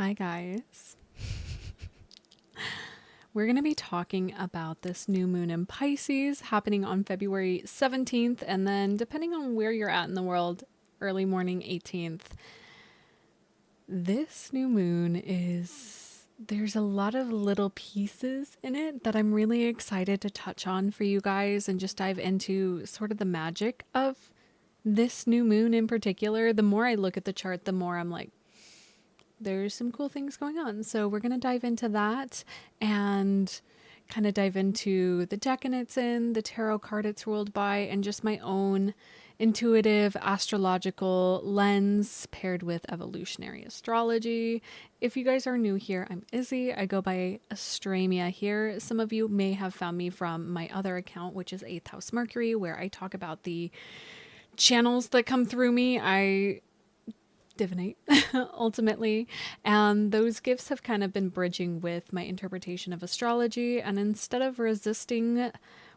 Hi guys. We're going to be talking about this new moon in Pisces happening on February 17th, and then depending on where you're at in the world, early morning 18th. This new moon there's a lot of little pieces in it that I'm really excited to touch on for you guys and just dive into sort of the magic of this new moon in particular. The more I look at the chart, the more I'm like, there's some cool things going on. So we're going to dive into that and kind of dive into the deck it's in, the tarot card it's ruled by, and just my own intuitive astrological lens paired with evolutionary astrology. If you guys are new here, I'm Izzy. I go by Astramia here. Some of you may have found me from my other account, which is 8th House Mercury, where I talk about the channels that come through me. I divinate ultimately, and those gifts have kind of been bridging with my interpretation of astrology, and instead of resisting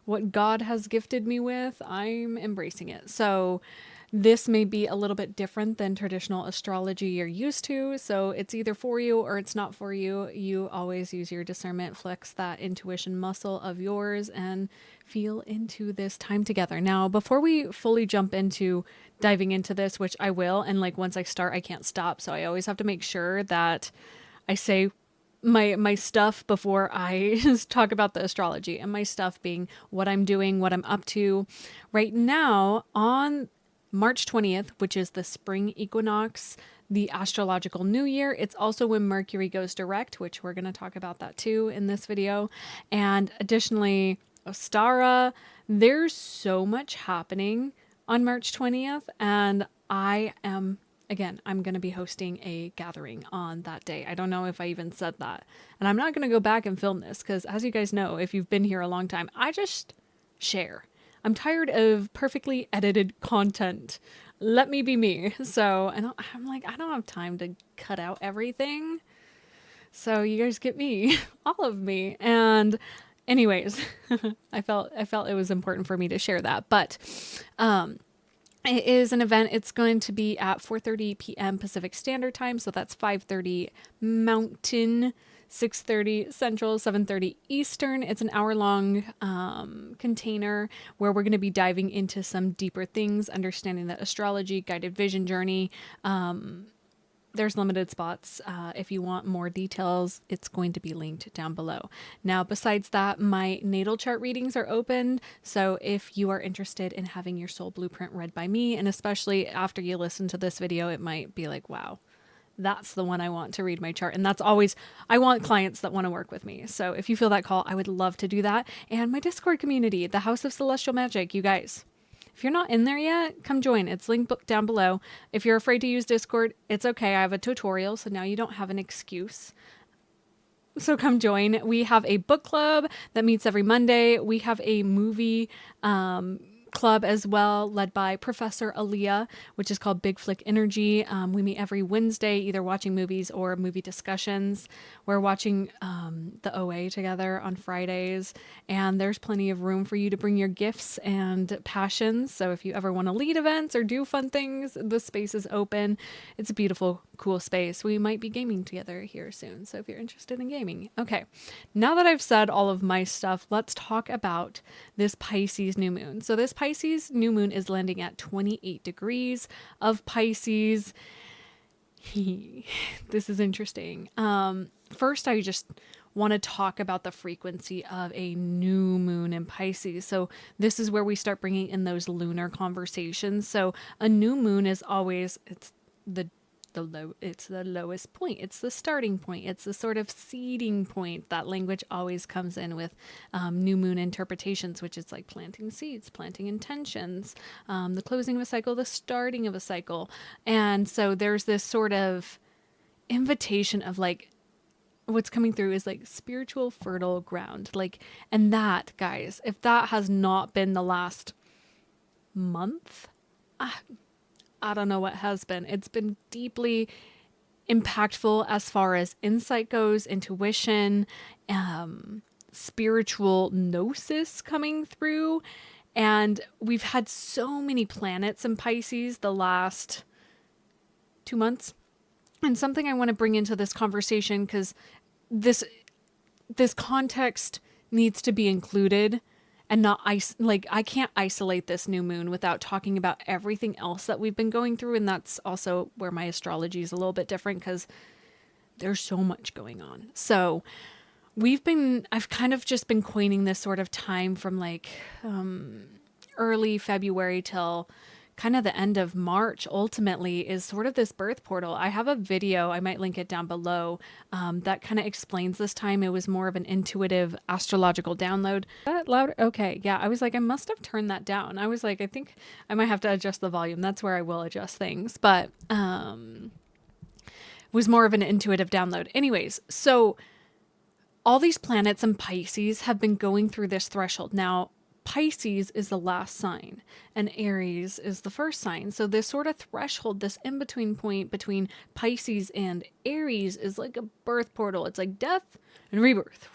what God has gifted me with, I'm embracing it. So this may be a little bit different than traditional astrology you're used to, so it's either for you or it's not for you. You always use your discernment, flex that intuition muscle of yours, and feel into this time together. Now, before we fully jump into diving into this, which I will, and like once I start, I can't stop, so I always have to make sure that I say my stuff before I talk about the astrology, and my stuff being what I'm doing, what I'm up to right now on March 20th, which is the spring equinox, the astrological new year. It's also when Mercury goes direct, which we're going to talk about that too in this video. And additionally, Ostara, there's so much happening on March 20th, and I'm going to be hosting a gathering on that day. I don't know if I even said that. And I'm not going to go back and film this because, as you guys know, if you've been here a long time, I just share. I'm tired of perfectly edited content. Let me be me. So I'm like, I don't have time to cut out everything. So you guys get me, all of me. And anyways, I felt it was important for me to share that. But it is an event. It's going to be at 4:30 p.m. Pacific Standard Time, so that's 5:30 Mountain, 6:30 Central, 7:30 Eastern. It's an hour-long container where we're going to be diving into some deeper things, understanding the astrology, guided vision journey. There's limited spots. If you want more details, it's going to be linked down below. Now, besides that, my natal chart readings are open. So if you are interested in having your soul blueprint read by me, and especially after you listen to this video, it might be like, wow, that's the one I want to read my chart. And that's always, I want clients that want to work with me. So if you feel that call, I would love to do that. And my Discord community, the House of Celestial Magic, you guys, if you're not in there yet, come join. It's linked down below. If you're afraid to use Discord, it's okay. I have a tutorial, so now you don't have an excuse. So come join. We have a book club that meets every Monday. We have a movie club as well, led by Professor Aaliyah, which is called Big Flick Energy. We meet every Wednesday, either watching movies or movie discussions. We're watching the OA together on Fridays, and there's plenty of room for you to bring your gifts and passions. So if you ever want to lead events or do fun things, the space is open. It's a beautiful, cool space. We might be gaming together here soon, so if you're interested in gaming. Okay, now that I've said all of my stuff, let's talk about this Pisces new moon. So this Pisces new moon is landing at 28 degrees of Pisces. This is interesting. First, I just want to talk about the frequency of a new moon in Pisces. So this is where we start bringing in those lunar conversations. So a new moon is always, it's the lowest point. It's the starting point. It's the sort of seeding point. That language always comes in with new moon interpretations, which is like planting seeds, planting intentions, the closing of a cycle, the starting of a cycle. And so there's this sort of invitation of like, what's coming through is like spiritual fertile ground. Like, and that, guys, if that has not been the last month, I don't know what has been. It's been deeply impactful as far as insight goes, intuition, spiritual gnosis coming through. And we've had so many planets in Pisces the last 2 months. And something I want to bring into this conversation, because this this context needs to be included and not like I can't isolate this new moon without talking about everything else that we've been going through. And that's also where my astrology is a little bit different, because there's so much going on. So I've kind of just been coining this sort of time from like early February till kind of the end of March, ultimately, is sort of this birth portal. I have a video, I might link it down below, that kind of explains this time. It was more of an intuitive astrological download. That louder? Okay, yeah. I was like, I must have turned that down. I was like, I think I might have to adjust the volume. That's where I will adjust things. But was more of an intuitive download. Anyways, so all these planets in Pisces have been going through this threshold. Now, Pisces is the last sign and Aries is the first sign. So this sort of threshold, this in-between point between Pisces and Aries is like a birth portal. It's like death and rebirth.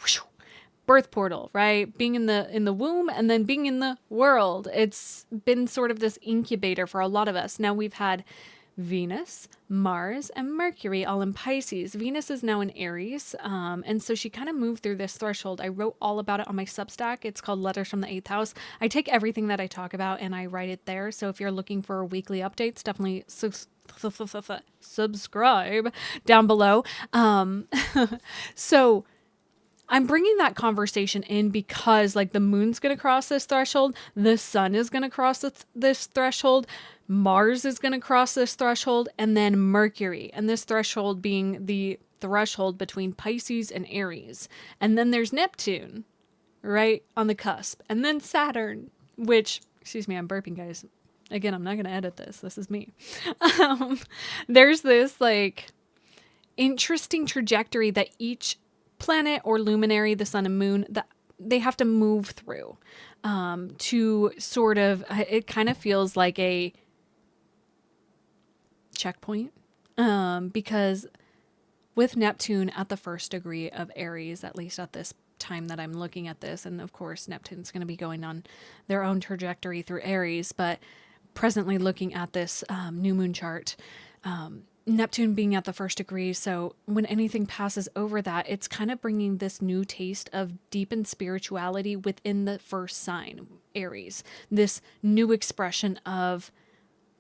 Birth portal, right? Being in the womb and then being in the world. It's been sort of this incubator for a lot of us. Now we've had Venus, Mars, and Mercury all in Pisces. Venus is now in Aries, and so she kind of moved through this threshold. I wrote all about it on my Substack. It's called Letters from the 8th House. I take everything that I talk about and I write it there. So if you're looking for weekly updates, definitely subscribe down below. So I'm bringing that conversation in because like the moon's going to cross this threshold. The sun is going to cross this threshold. Mars is going to cross this threshold, and then Mercury, and this threshold being the threshold between Pisces and Aries. And then there's Neptune, right on the cusp. And then Saturn, which, excuse me, I'm burping, guys. Again, I'm not going to edit this. This is me. There's this like interesting trajectory that each planet or luminary, the sun and moon, that they have to move through to sort of, it kind of feels like a checkpoint, because with Neptune at the first degree of Aries, at least at this time that I'm looking at this, and of course Neptune's going to be going on their own trajectory through Aries, but presently looking at this new moon chart, Neptune being at the first degree, so when anything passes over that, it's kind of bringing this new taste of deepened spirituality within the first sign, Aries, this new expression of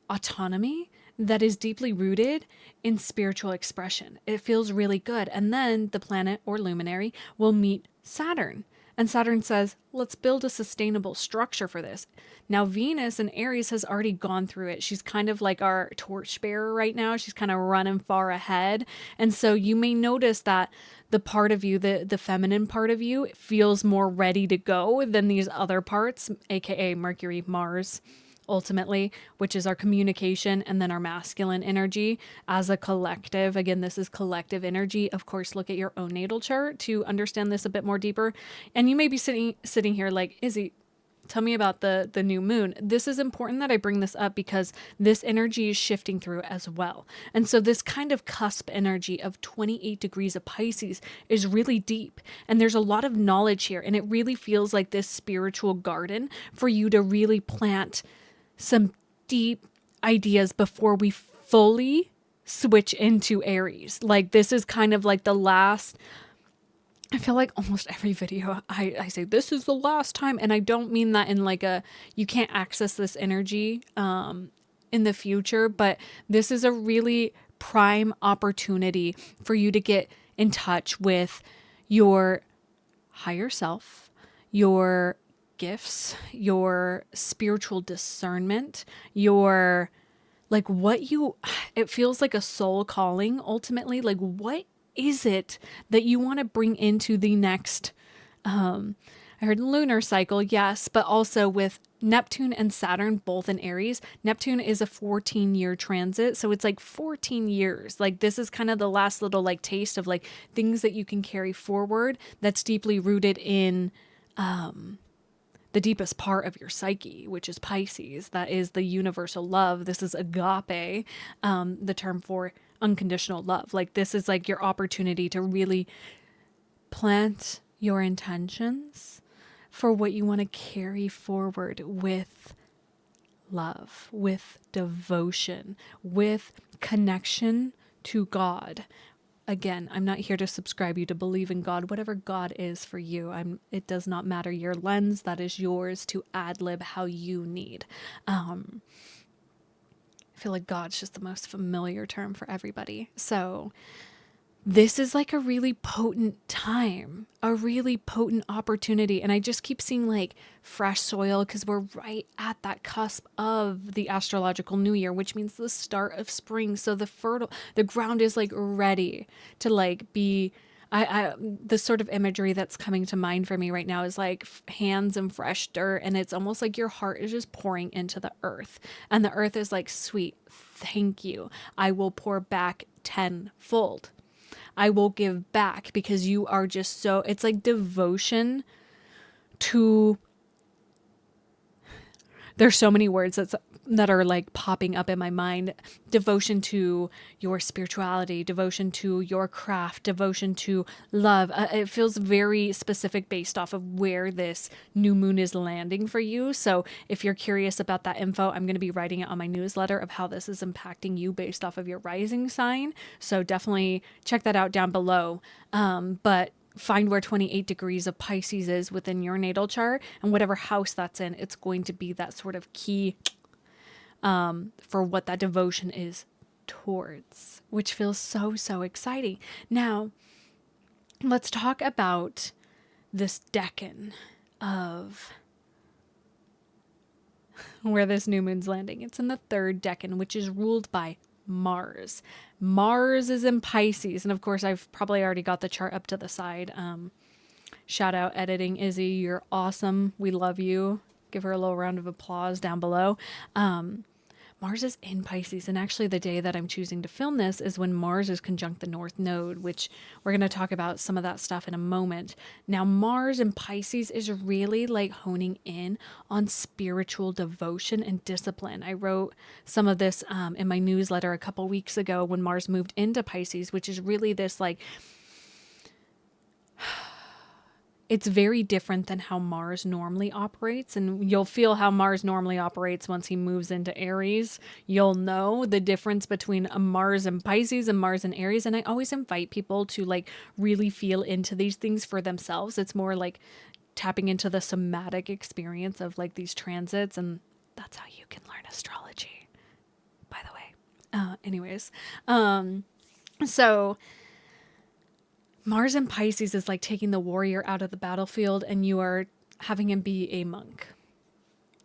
autonomy that is deeply rooted in spiritual expression. It feels really good. And then the planet or luminary will meet Saturn. And Saturn says, let's build a sustainable structure for this. Now, Venus in Aries has already gone through it. She's kind of like our torchbearer right now. She's kind of running far ahead. And so you may notice that the part of you, the feminine part of you, feels more ready to go than these other parts, aka Mercury, Mars, ultimately, which is our communication, and then our masculine energy as a collective. Again, this is collective energy. Of course, look at your own natal chart to understand this a bit more deeper. And you may be sitting here like, Izzy, tell me about the new moon. This is important that I bring this up because this energy is shifting through as well. And so this kind of cusp energy of 28 degrees of Pisces is really deep. And there's a lot of knowledge here. And it really feels like this spiritual garden for you to really plant some deep ideas before we fully switch into Aries. Like this is kind of like the last, I feel like almost every video I say this is the last time, and I don't mean that in like a, you can't access this energy in the future, but this is a really prime opportunity for you to get in touch with your higher self, your gifts, your spiritual discernment, your like what you, it feels like a soul calling ultimately. Like what is it that you want to bring into the next, I heard lunar cycle, yes, but also with Neptune and Saturn both in Aries. Neptune is a 14-year transit, so it's like 14 years. Like this is kind of the last little like taste of like things that you can carry forward that's deeply rooted in the deepest part of your psyche, which is Pisces. That is the universal love. This is agape, the term for unconditional love. Like this is like your opportunity to really plant your intentions for what you want to carry forward with love, with devotion, with connection to God. Again, I'm not here to subscribe you to believe in God. Whatever God is for you, it does not matter your lens. That is yours to ad lib how you need. I feel like God's just the most familiar term for everybody. So this is like a really potent time, a really potent opportunity. And I just keep seeing like fresh soil because we're right at that cusp of the astrological new year, which means the start of spring. So the ground is like ready to like be, the sort of imagery that's coming to mind for me right now is like hands and fresh dirt. And it's almost like your heart is just pouring into the earth. And the earth is like, sweet, thank you. I will pour back tenfold. I will give back because you are just so, it's like devotion to, there's so many words that are like popping up in my mind. Devotion to your spirituality, devotion to your craft, devotion to love. It feels very specific based off of where this new moon is landing for you. So if you're curious about that info, I'm going to be writing it on my newsletter of how this is impacting you based off of your rising sign. So definitely check that out down below. But find where 28 degrees of Pisces is within your natal chart, and whatever house that's in, it's going to be that sort of key for what that devotion is towards, which feels so, so exciting. Now, let's talk about this decan of where this new moon's landing. It's in the third decan, which is ruled by Mars. Mars is in Pisces. And of course, I've probably already got the chart up to the side. Shout out editing Izzy. You're awesome. We love you. Give her a little round of applause down below. Mars is in Pisces, and actually the day that I'm choosing to film this is when Mars is conjunct the North Node, which we're going to talk about some of that stuff in a moment. Now, Mars in Pisces is really like honing in on spiritual devotion and discipline. I wrote some of this in my newsletter a couple weeks ago when Mars moved into Pisces, which is really this like, it's very different than how Mars normally operates. And you'll feel how Mars normally operates once he moves into Aries. You'll know the difference between a Mars in Pisces and Mars in Aries. And I always invite people to like really feel into these things for themselves. It's more like tapping into the somatic experience of like these transits. And that's how you can learn astrology, by the way. Anyways, so Mars in Pisces is like taking the warrior out of the battlefield and you are having him be a monk.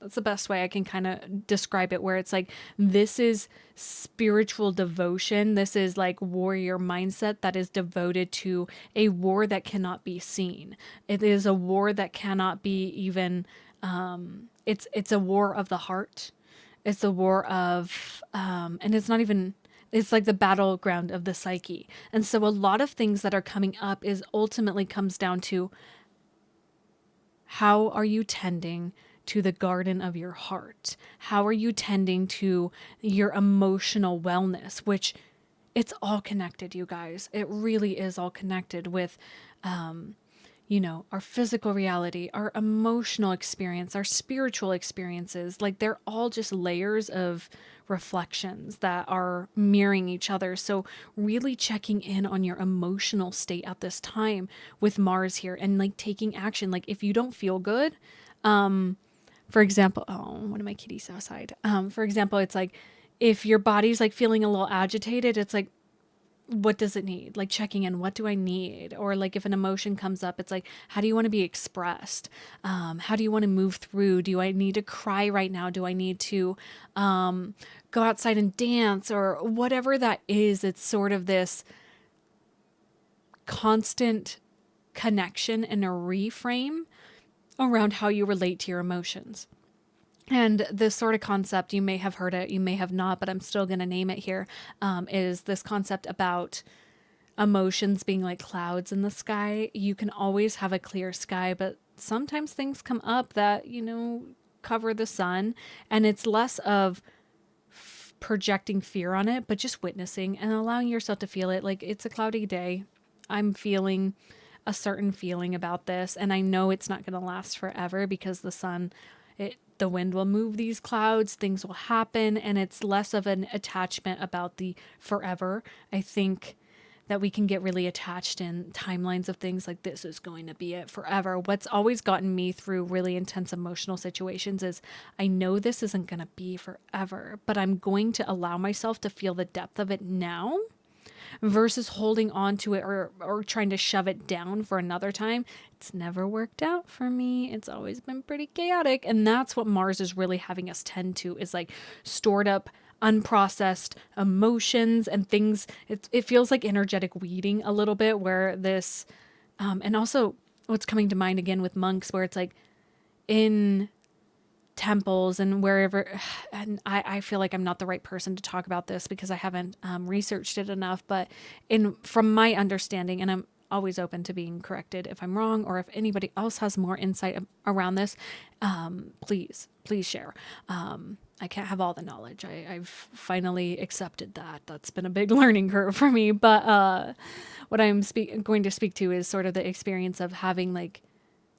That's the best way I can kind of describe it, where it's like, this is spiritual devotion. This is like warrior mindset that is devoted to a war that cannot be seen. It is a war that cannot be even, it's a war of the heart. It's a war of, and it's not even, it's like the battleground of the psyche. And so a lot of things that are coming up is ultimately comes down to, how are you tending to the garden of your heart? How are you tending to your emotional wellness, which it's all connected, you guys. It really is all connected with, our physical reality, our emotional experience, our spiritual experiences. Like they're all just layers of reflections that are mirroring each other. So really checking in on your emotional state at this time with Mars here and like taking action. Like if you don't feel good, for example, one of my kitties outside. For example, it's like if your body's like feeling a little agitated, it's like, what does it need? Like checking in, what do I need? Or like if an emotion comes up, it's like, how do you want to be expressed? How do you want to move through? Do I need to cry right now? Do I need to go outside and dance or whatever that is? It's sort of this constant connection and a reframe around how you relate to your emotions. And this sort of concept, you may have heard it, you may have not, but I'm still going to name it here, is this concept about emotions being like clouds in the sky. You can always have a clear sky, but sometimes things come up that, cover the sun. And it's less of projecting fear on it, but just witnessing and allowing yourself to feel it. Like, it's a cloudy day. I'm feeling a certain feeling about this. And I know it's not going to last forever because the the wind will move these clouds, things will happen, and it's less of an attachment about the forever. I think that we can get really attached in timelines of things like this is going to be it forever. What's always gotten me through really intense emotional situations is I know this isn't going to be forever, but I'm going to allow myself to feel the depth of it now versus holding on to it or trying to shove it down for another time. It's never worked out for me. It's always been pretty chaotic. And that's what Mars is really having us tend to, is like stored up unprocessed emotions and things. It feels like energetic weeding a little bit, where this and also what's coming to mind again with monks, where it's like in temples and wherever, and I feel like I'm not the right person to talk about this because I haven't researched it enough, but from my understanding, and I'm always open to being corrected if I'm wrong, or if anybody else has more insight around this, please share. I can't have all the knowledge. I've finally accepted that. That's been a big learning curve for me. But what I'm going to speak to is sort of the experience of having like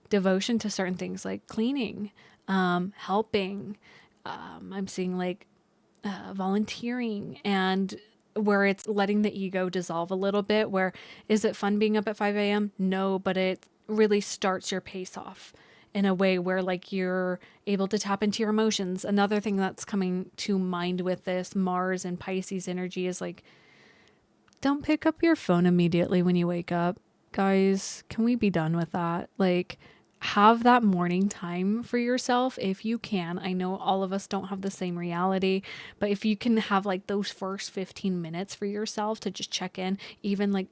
devotion to certain things, like cleaning, helping. I'm seeing like volunteering, and where it's letting the ego dissolve a little bit. Where is it fun being up at 5 a.m.? No, but it really starts your pace off in a way where like you're able to tap into your emotions. Another thing that's coming to mind with this Mars and Pisces energy is like, don't pick up your phone immediately when you wake up. Guys, can we be done with that? Like, have that morning time for yourself if you can. I know all of us don't have the same reality, but if you can have like those first 15 minutes for yourself to just check in, even like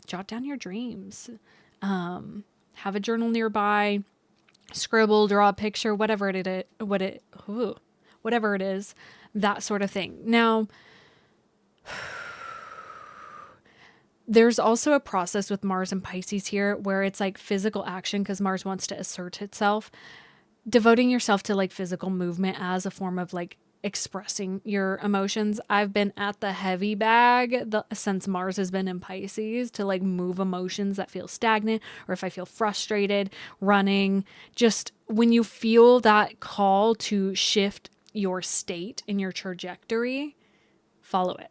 jot down your dreams, have a journal nearby, scribble, draw a picture, whatever it is, that sort of thing. Now, there's also a process with Mars and Pisces here where it's like physical action, because Mars wants to assert itself, devoting yourself to like physical movement as a form of like expressing your emotions. I've been at the heavy bag since Mars has been in Pisces to like move emotions that feel stagnant, or if I feel frustrated, running. Just when you feel that call to shift your state and your trajectory, follow it,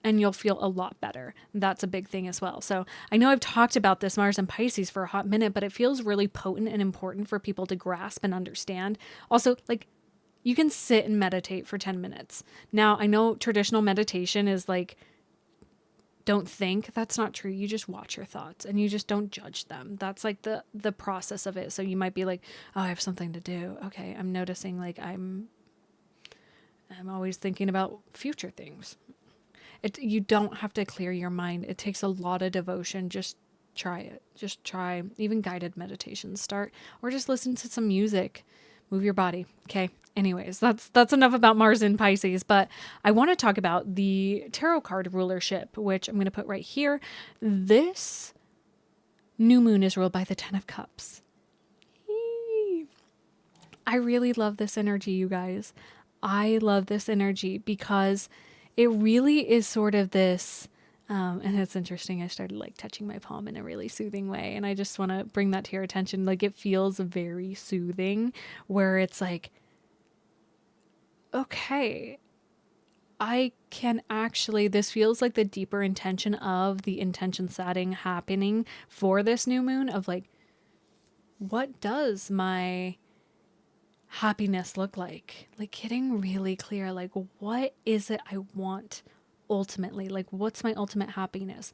and you'll feel a lot better. That's a big thing as well. So I know I've talked about this Mars and Pisces for a hot minute, but it feels really potent and important for people to grasp and understand. Also, like, you can sit and meditate for 10 minutes. Now, I know traditional meditation is like, don't think. That's not true. You just watch your thoughts and you just don't judge them. That's like the process of it. So you might be like, oh, I have something to do. Okay, I'm noticing like I'm always thinking about future things. You don't have to clear your mind. It takes a lot of devotion. Just try it. Just try. Even guided meditations start, or just listen to some music. Move your body. Okay. Anyways, that's enough about Mars in Pisces, but I want to talk about the tarot card rulership, which I'm going to put right here. This new moon is ruled by the 10 of Cups. I really love this energy, you guys. I love this energy because it really is sort of this, and it's interesting. I started like touching my palm in a really soothing way. And I just want to bring that to your attention. Like, it feels very soothing, where it's like, okay, I can actually, this feels like the deeper intention of the intention setting happening for this new moon of like, what does my happiness look like? Like, getting really clear, like, what is it I want ultimately? Like, what's my ultimate happiness?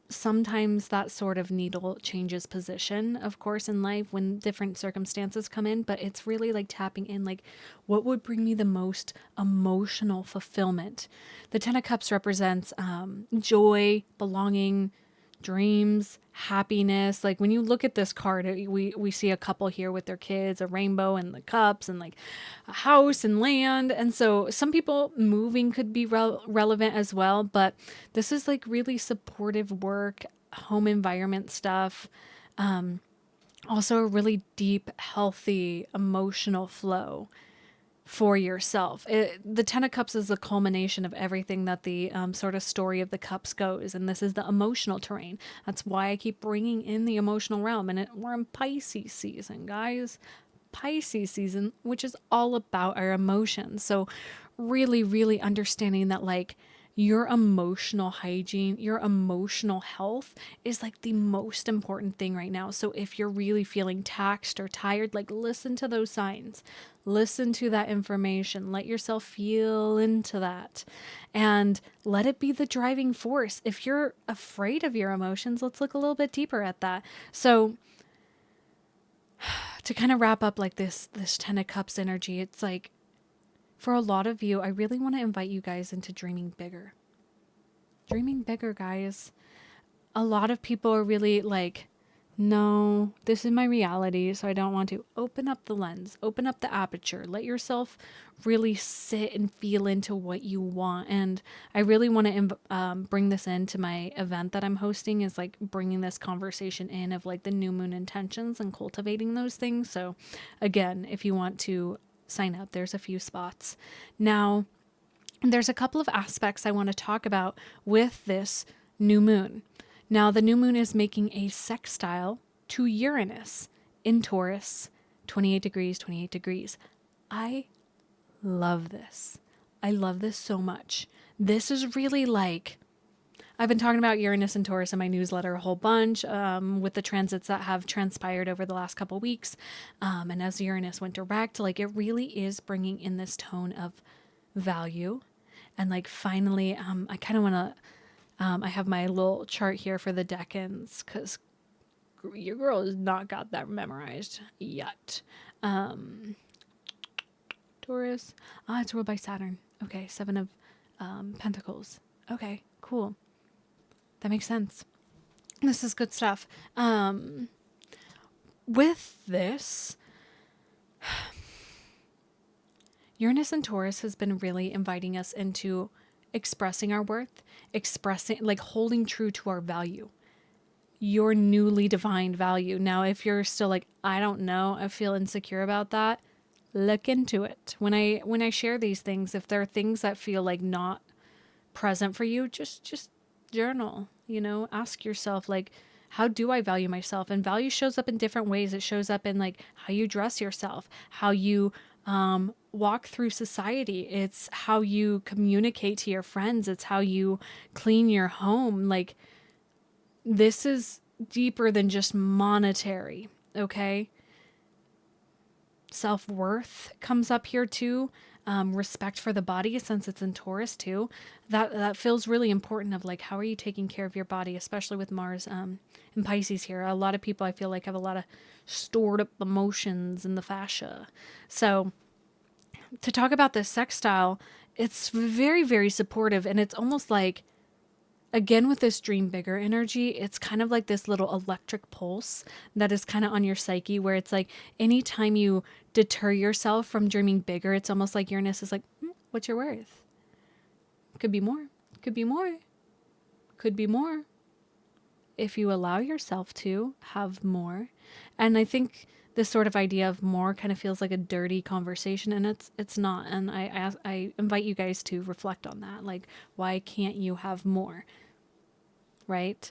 Sometimes that sort of needle changes position, of course, in life when different circumstances come in, but it's really like tapping in, like, what would bring me the most emotional fulfillment? The 10 of Cups represents joy, belonging, dreams, happiness. Like, when you look at this card, we see a couple here with their kids, a rainbow and the cups, and like a house and land. And so some people moving could be relevant as well, but this is like really supportive work, home environment stuff. Also a really deep, healthy emotional flow for yourself. The 10 of Cups is the culmination of everything that the sort of story of the cups goes. And this is the emotional terrain. That's why I keep bringing in the emotional realm. And we're in Pisces season, guys. Pisces season, which is all about our emotions. So really, really understanding that like your emotional hygiene, your emotional health is like the most important thing right now. So if you're really feeling taxed or tired, like listen to those signs, listen to that information, let yourself feel into that, and let it be the driving force. If you're afraid of your emotions, let's look a little bit deeper at that. So to kind of wrap up like this 10 of cups energy, it's like for a lot of you, I really want to invite you guys into dreaming bigger. Dreaming bigger, guys. A lot of people are really like, no, this is my reality, so I don't want to. Open up the lens, open up the aperture, let yourself really sit and feel into what you want. And I really want to bring this into my event that I'm hosting, is like bringing this conversation in of like the new moon intentions and cultivating those things. So again, if you want to sign up, there's a few spots. Now, there's a couple of aspects I want to talk about with this new moon. Now, the new moon is making a sextile to Uranus in Taurus, 28 degrees, 28 degrees. I love this. I love this so much. This is really like, I've been talking about Uranus and Taurus in my newsletter a whole bunch with the transits that have transpired over the last couple weeks. And as Uranus went direct, like it really is bringing in this tone of value. And like finally, I kind of want to, I have my little chart here for the decans because your girl has not got that memorized yet. Taurus, it's ruled by Saturn. Okay, 7 of Pentacles. Okay, cool. That makes sense. This is good stuff. With this, Uranus and Taurus has been really inviting us into expressing our worth, expressing, like holding true to our value, your newly defined value. Now, if you're still like, I don't know, I feel insecure about that, look into it. When I share these things, if there are things that feel like not present for you, just journal, ask yourself like, how do I value myself? And value shows up in different ways. It shows up in like how you dress yourself, how you walk through society. It's how you communicate to your friends. It's how you clean your home. Like this is deeper than just monetary. Okay. Self-worth comes up here too. Respect for the body, since it's in Taurus too. That feels really important of like, how are you taking care of your body, especially with Mars in Pisces here. A lot of people I feel like have a lot of stored up emotions in the fascia. So to talk about this sextile, it's very, very supportive. And it's almost like, again, with this dream bigger energy, it's kind of like this little electric pulse that is kind of on your psyche, where it's like anytime you deter yourself from dreaming bigger, it's almost like Uranus is like, what's your worth? Could be more, could be more, could be more. If you allow yourself to have more. And I think this sort of idea of more kind of feels like a dirty conversation, and it's not. And I invite you guys to reflect on that. Like, why can't you have more? Right?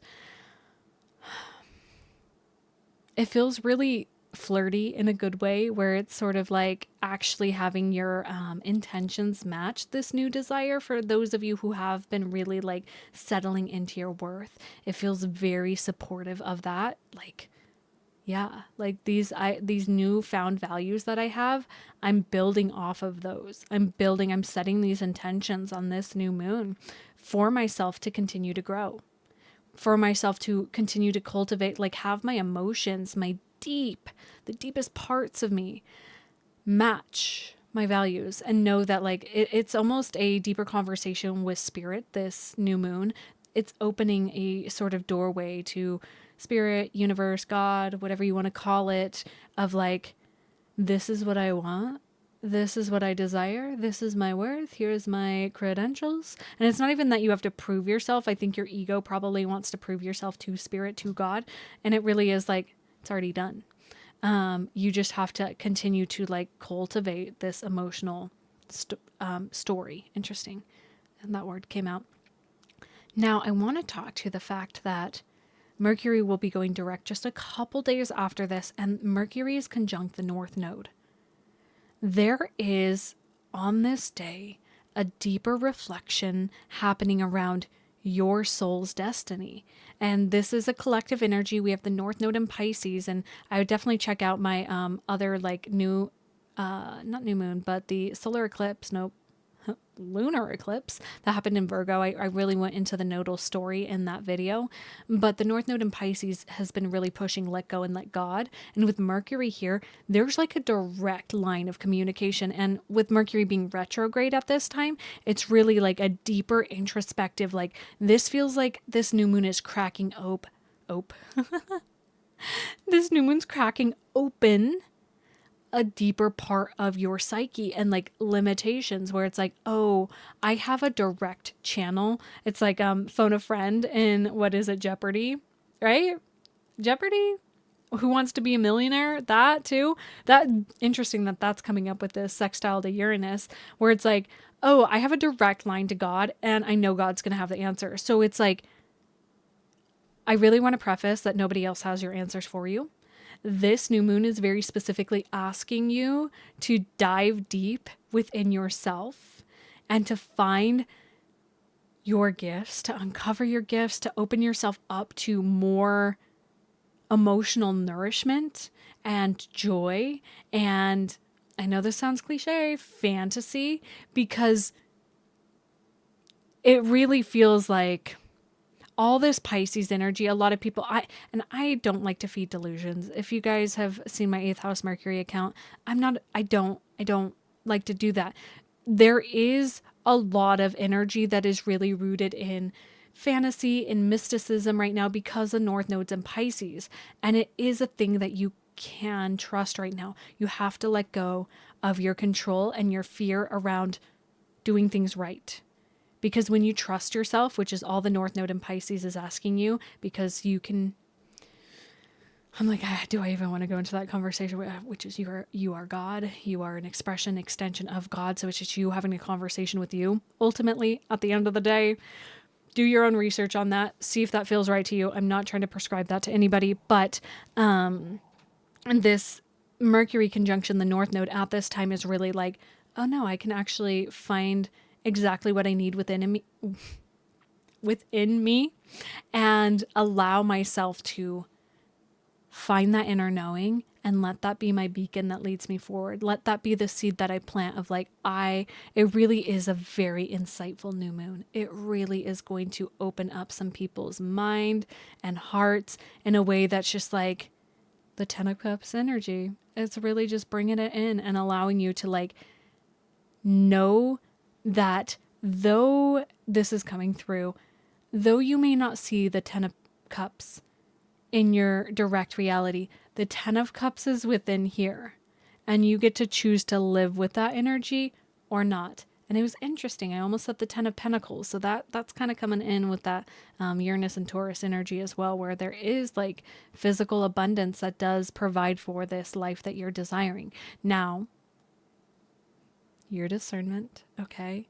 It feels really flirty in a good way, where it's sort of like actually having your intentions match this new desire. For those of you who have been really like settling into your worth, it feels very supportive of that. Like, yeah, like these newfound values that I have, I'm building off of those. I'm setting these intentions on this new moon for myself to continue to grow, for myself to continue to cultivate, like have my emotions, the deepest parts of me match my values, and know that like it's almost a deeper conversation with spirit. This new moon, it's opening a sort of doorway to spirit, universe, God, whatever you want to call it, of like, this is what I want. This is what I desire. This is my worth. Here's my credentials. And it's not even that you have to prove yourself. I think your ego probably wants to prove yourself to spirit, to God. And it really is like, it's already done. You just have to continue to like cultivate this emotional story. Interesting. And that word came out. Now I want to talk to the fact that Mercury will be going direct just a couple days after this, and Mercury is conjunct the North Node. there is on this day a deeper reflection happening around your soul's destiny. And this is a collective energy. We have the North Node in Pisces, and I would definitely check out my other like new not new moon, but the solar eclipse, nope, lunar eclipse that happened in Virgo. I really went into the nodal story in that video. But the North Node in Pisces has been really pushing let go and let God. And with Mercury here, there's like a direct line of communication. And with Mercury being retrograde at this time, it's really like a deeper introspective, like this feels like this new moon is cracking this new moon's cracking open a deeper part of your psyche and like limitations where it's like, oh, I have a direct channel. It's like phone a friend in what is it, Jeopardy, right? Jeopardy? Who Wants to Be a Millionaire? That too. That interesting that that's coming up with this sextile to Uranus where it's like, oh, I have a direct line to God and I know God's going to have the answer. So it's like, I really want to preface that nobody else has your answers for you. This new moon is very specifically asking you to dive deep within yourself and to find your gifts, to uncover your gifts, to open yourself up to more emotional nourishment and joy. And I know this sounds cliche, fantasy, because it really feels like all this Pisces energy. A lot of people, I don't like to feed delusions. If you guys have seen my 8th house Mercury account, I don't like to do that. There is a lot of energy that is really rooted in fantasy and mysticism right now because the North Node's in Pisces. And it is a thing that you can trust right now. You have to let go of your control and your fear around doing things right. Because when you trust yourself, which is all the North Node in Pisces is asking you, because you can, I'm like, do I even want to go into that conversation? Which is you are God. You are an extension of God. So it's just you having a conversation with you. Ultimately, at the end of the day, do your own research on that. See if that feels right to you. I'm not trying to prescribe that to anybody, but and this Mercury conjunction, the North Node at this time is really like, oh no, I can actually find exactly what I need within me and allow myself to find that inner knowing and let that be my beacon that leads me forward. Let that be the seed that I plant of like, it really is a very insightful new moon. It really is going to open up some people's mind and hearts in a way that's just like the 10 of Cups energy. It's really just bringing it in and allowing you to like know that though this is coming through, though you may not see the 10 of Cups in your direct reality, the 10 of Cups is within here. And you get to choose to live with that energy or not. And it was interesting. I almost said the 10 of Pentacles. So that's kind of coming in with that Uranus and Taurus energy as well, where there is like physical abundance that does provide for this life that you're desiring. Now, your discernment, okay?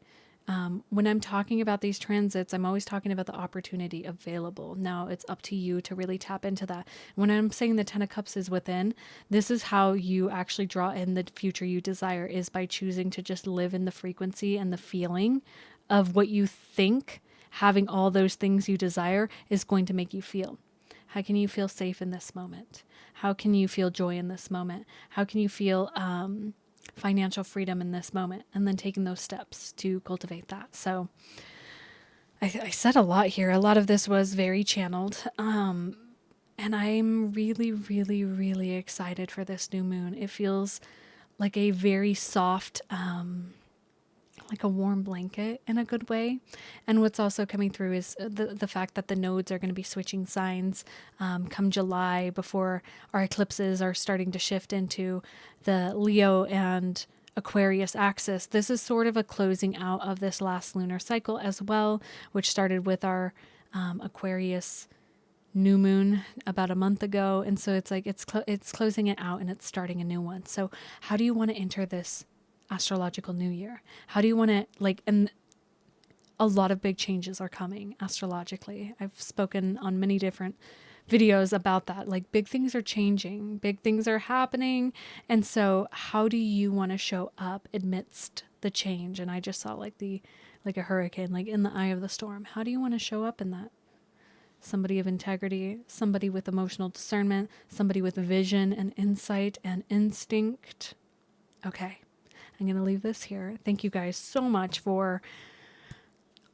When I'm talking about these transits, I'm always talking about the opportunity available. Now it's up to you to really tap into that. When I'm saying the 10 of Cups is within, this is how you actually draw in the future you desire, is by choosing to just live in the frequency and the feeling of what you think having all those things you desire is going to make you feel. How can you feel safe in this moment? How can you feel joy in this moment? How can you feel financial freedom in this moment, and then taking those steps to cultivate that. So I said a lot here. A lot of this was very channeled. And I'm really, really, really excited for this new moon. It feels like a very soft, like a warm blanket in a good way. And what's also coming through is the fact that the nodes are going to be switching signs come July, before our eclipses are starting to shift into the Leo and Aquarius axis. This is sort of a closing out of this last lunar cycle as well, which started with our Aquarius new moon about a month ago. And so it's like it's closing it out and it's starting a new one. So how do you want to enter this astrological new year? How do you want to and a lot of big changes are coming astrologically. I've spoken on many different videos about that. Like big things are changing, big things are happening. And so how do you want to show up amidst the change? And I just saw like a hurricane, like in the eye of the storm. How do you want to show up in that? Somebody of integrity, somebody with emotional discernment, somebody with vision and insight and instinct. Okay, I'm going to leave this here. Thank you guys so much for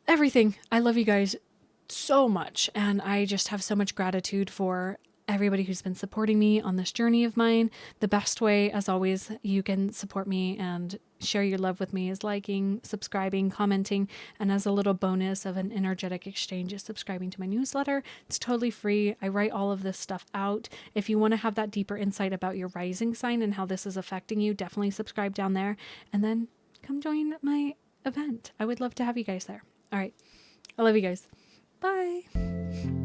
everything. I love you guys so much. And I just have so much gratitude for everybody who's been supporting me on this journey of mine. The best way, as always, you can support me and share your love with me is liking, subscribing, commenting, and as a little bonus of an energetic exchange is subscribing to my newsletter. It's totally free. I write all of this stuff out. If you want to have that deeper insight about your rising sign and how this is affecting you, definitely subscribe down there. And then come join my event. I would love to have you guys there. All right. I love you guys. Bye.